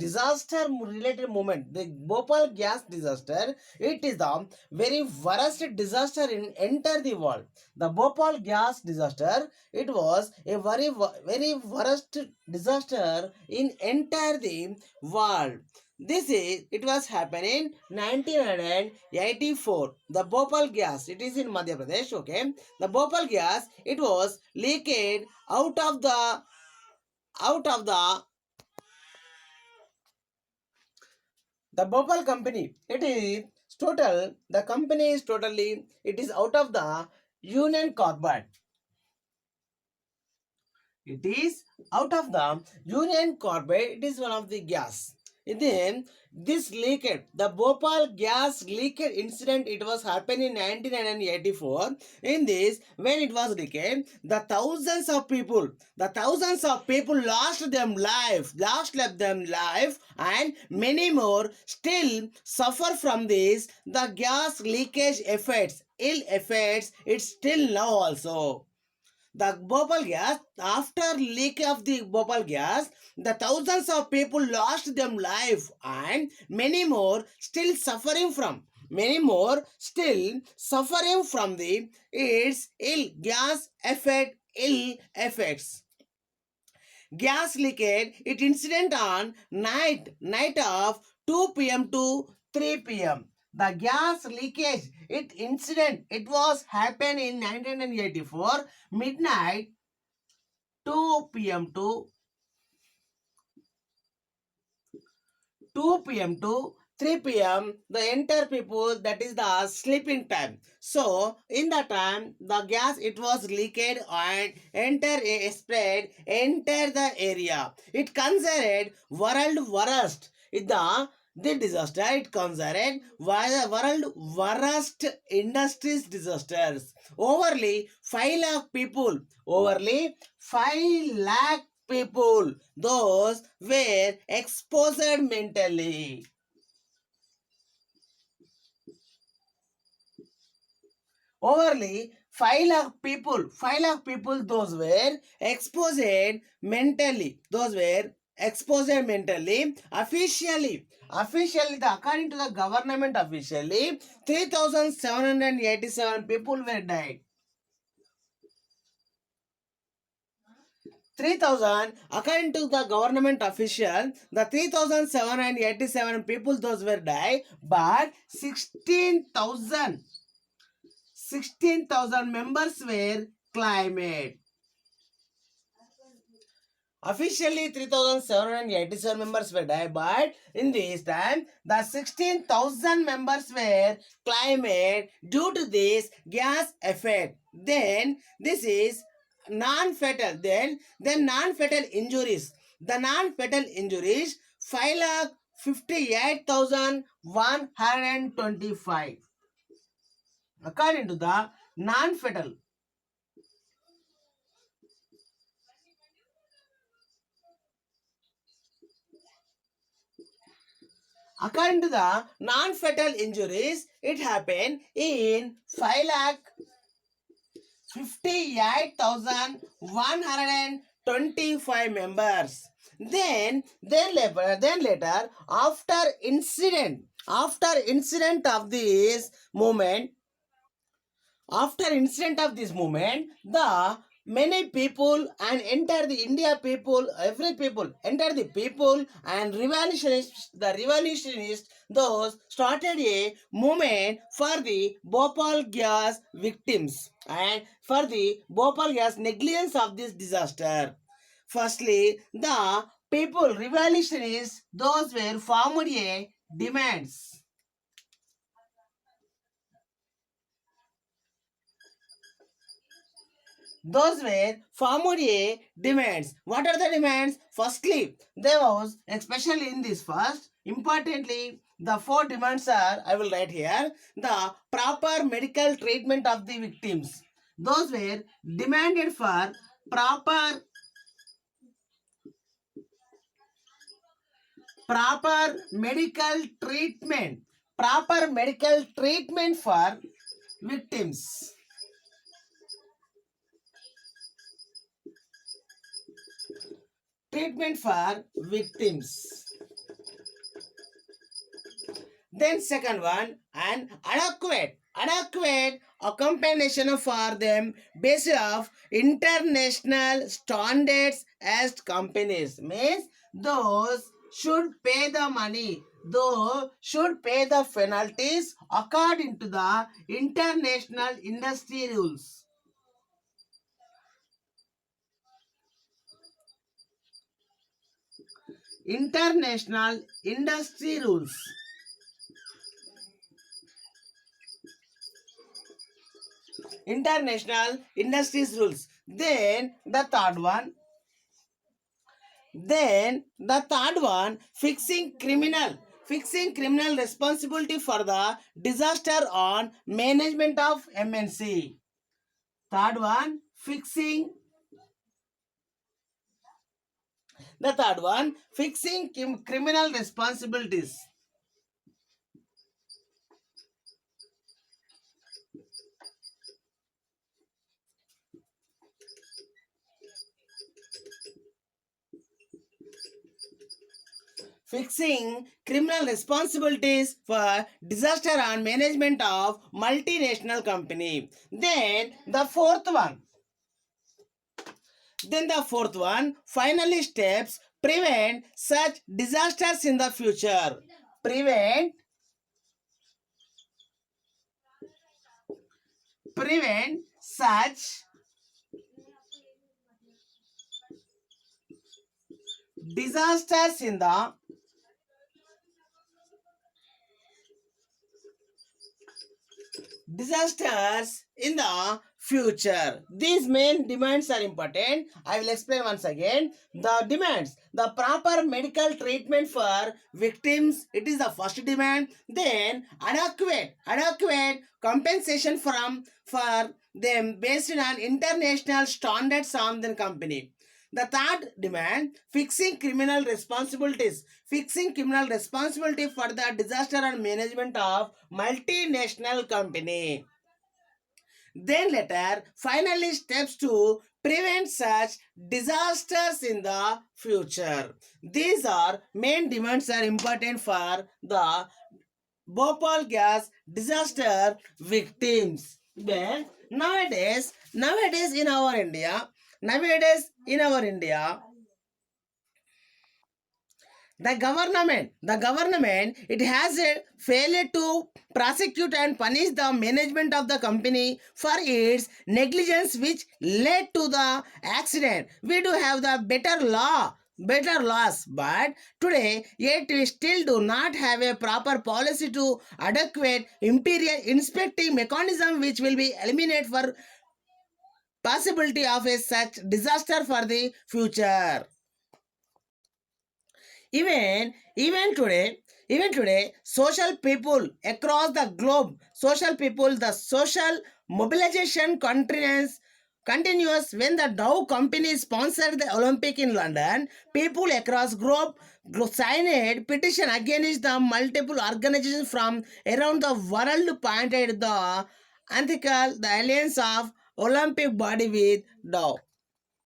disaster related moment, the Bhopal gas disaster, it is the very worst disaster in entire the world. The Bhopal gas disaster, it was a very worst disaster in entire the world. It was happening 1984. The Bhopal gas, it is in Madhya Pradesh, okay. The Bhopal gas, it was leaked out of the Bhopal company. The company is totally, it is out of the Union Carbide. It is out of the Union Carbide. It is one of the gas. And then this leaked, the Bhopal gas leaked incident, it was happened in 1984. In this, when it was leaked, the thousands of people lost them life, and many more still suffer from this. The gas leakage effects, ill effects, it's still now also. The Bhopal gas, after leak of the Bhopal gas, the thousands of people lost them life, and many more still suffering from the its ill effects. Gas leakage, it incident on night of 2 p.m. to 3 p.m. The gas leakage, it was happened in 1984 midnight 2 p.m. to 3 p.m. the entire people, that is the sleeping time. So in that time the gas, it was leaked and enter the area. It considered world worst. The disaster, it considered world worst industries disasters. Overly 5 lakh people, those were exposed mentally. Overly 5 lakh people, those were exposed mentally. Officially, according to the government, officially 3,787 people were died. 3,000, according to the government official, the 3,787 people, those were died, but 16,000 members were claimed. Officially 3,787 members were died, but in this time the 16,000 members were claimed due to this gas effect. Then this is non-fatal. Then non-fatal injuries. The non-fatal injuries 5,58,125. According to the non-fatal. According to the non-fatal injuries, it happened in 5,58,125 members. Then later, after incident of this movement, the many people and enter the India people, every people enter the people, and revolutionists, those started a movement for the Bhopal gas victims and for the Bhopal gas negligence of this disaster. Firstly, the people revolutionists, those were formed a demands. Those were formed a demands. What are the demands? Firstly, there was, especially in this first, importantly, the 4 demands are, I will write here, the proper medical treatment of the victims. Those were demanded for proper medical treatment. Proper medical treatment for victims. Treatment for victims. Then second one, and adequate accommodation for them based of international standards as companies. Means those should pay the money, those should pay the penalties according to the international industry rules. International industry rules. International industries rules. Then the third one, fixing criminal responsibility for the disaster on management of MNC. Third one, fixing criminal responsibilities. Fixing criminal responsibilities for disaster and management of multinational company. Then the fourth one, finally steps prevent such disasters in the future. Prevent such disasters in the future. These main demands are important. I will explain once again. The demands: the proper medical treatment for victims, it is the first demand. Then adequate compensation for them based on international standards on the company. The third demand, fixing criminal responsibilities for the disaster and management of multinational company. Then later, finally steps to prevent such disasters in the future. These are main demands are important for the Bhopal gas disaster victims. Then nowadays in our India, the government, it has failed to prosecute and punish the management of the company for its negligence which led to the accident. We do have the better laws, but today yet we still do not have a proper policy to adequate imperial inspecting mechanism which will be eliminate for possibility of a such disaster for the future. Even today, social people across the globe, the social mobilization continues when the Dow company sponsored the Olympic in London. People across globe signed petition against the multiple organizations from around the world pointed the unethical the alliance of Olympic body with Dow.